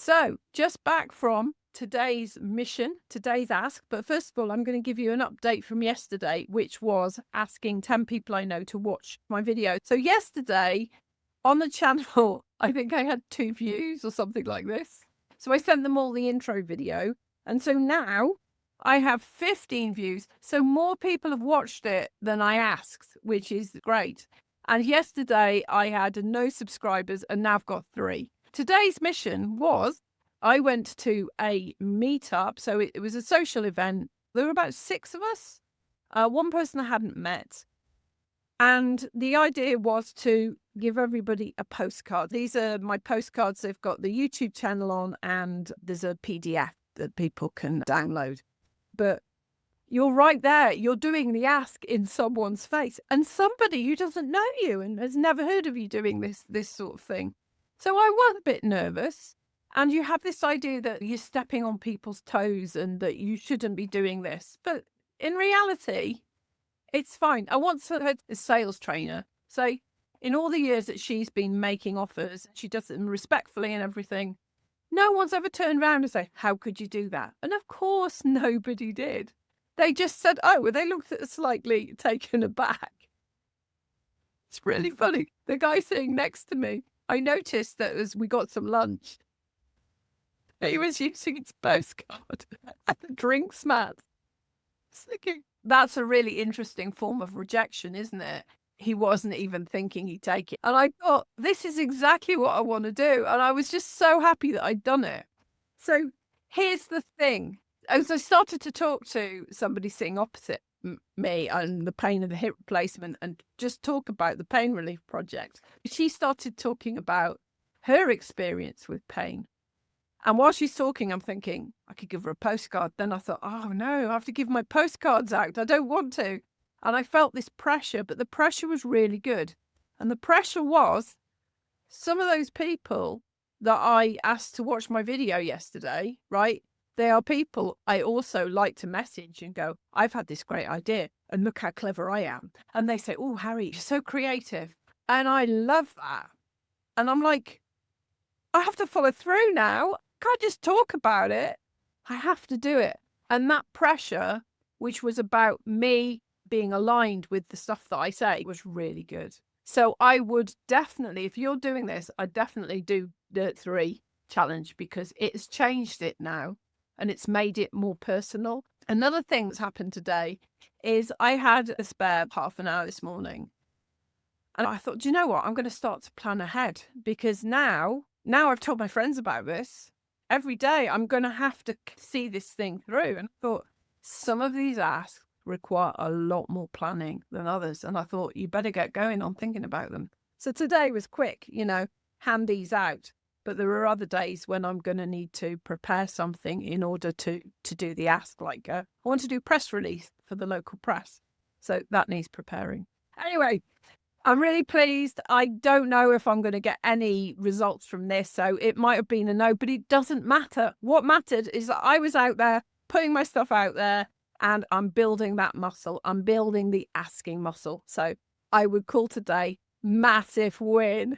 So, just back from today's mission, today's ask. But first of all, I'm going to give you an update from yesterday, which was asking 10 people I know to watch my video. So, yesterday on the channel, I think I had 2 views or something like this. So, I sent them all the intro video. And so now I have 15 views. So, more people have watched it than I asked, which is great. And yesterday I had no subscribers and now I've got 3. Today's mission was I went to a meetup. So it was a social event. There were about 6 of us. One person I hadn't met. And the idea was to give everybody a postcard. These are my postcards. They've got the YouTube channel on and there's a PDF that people can download. But you're right there. You're doing the ask in someone's face. And somebody who doesn't know you and has never heard of you doing this sort of thing. So I was a bit nervous. And you have this idea that you're stepping on people's toes and that you shouldn't be doing this. But in reality, it's fine. I once heard a sales trainer say, in all the years that she's been making offers, she does them respectfully and everything, no one's ever turned around and said, how could you do that? And of course, nobody did. They just said, oh, well, they looked at us slightly taken aback. It's really funny. The guy sitting next to me, I noticed that as we got some lunch, he was using his postcard as a drinks mat. That's a really interesting form of rejection, isn't it? He wasn't even thinking he'd take it. And I thought, this is exactly what I want to do. And I was just so happy that I'd done it. So here's the thing. As I started to talk to somebody sitting opposite me and the pain of the hip replacement and just talk about the pain relief project, she started talking about her experience with pain. And while she's talking, I'm thinking, I could give her a postcard. Then I thought, oh no, I have to give my postcards out. I don't want to. And I felt this pressure, but the pressure was really good. And the pressure was some of those people that I asked to watch my video yesterday, right? They are people I also like to message and go, I've had this great idea and look how clever I am. And they say, oh, Harry, you're so creative. And I love that. And I'm like, I have to follow through now. I can't just talk about it. I have to do it. And that pressure, which was about me being aligned with the stuff that I say, was really good. So I would definitely, if you're doing this, I definitely do the 3 challenge because it's changed it now and it's made it more personal. Another thing that's happened today is I had a spare half an hour this morning. And I thought, do you know what? I'm going to start to plan ahead because now I've told my friends about this. Every day I'm going to have to see this thing through. And I thought some of these asks require a lot more planning than others. And I thought you better get going on thinking about them. So today was quick, hand these out. But there are other days when I'm going to need to prepare something in order to do the ask. Like I want to do press release for the local press. So that needs preparing. Anyway, I'm really pleased. I don't know if I'm going to get any results from this. So it might have been a no, but it doesn't matter. What mattered is that I was out there putting my stuff out there and I'm building that muscle. I'm building the asking muscle. So I would call today massive win.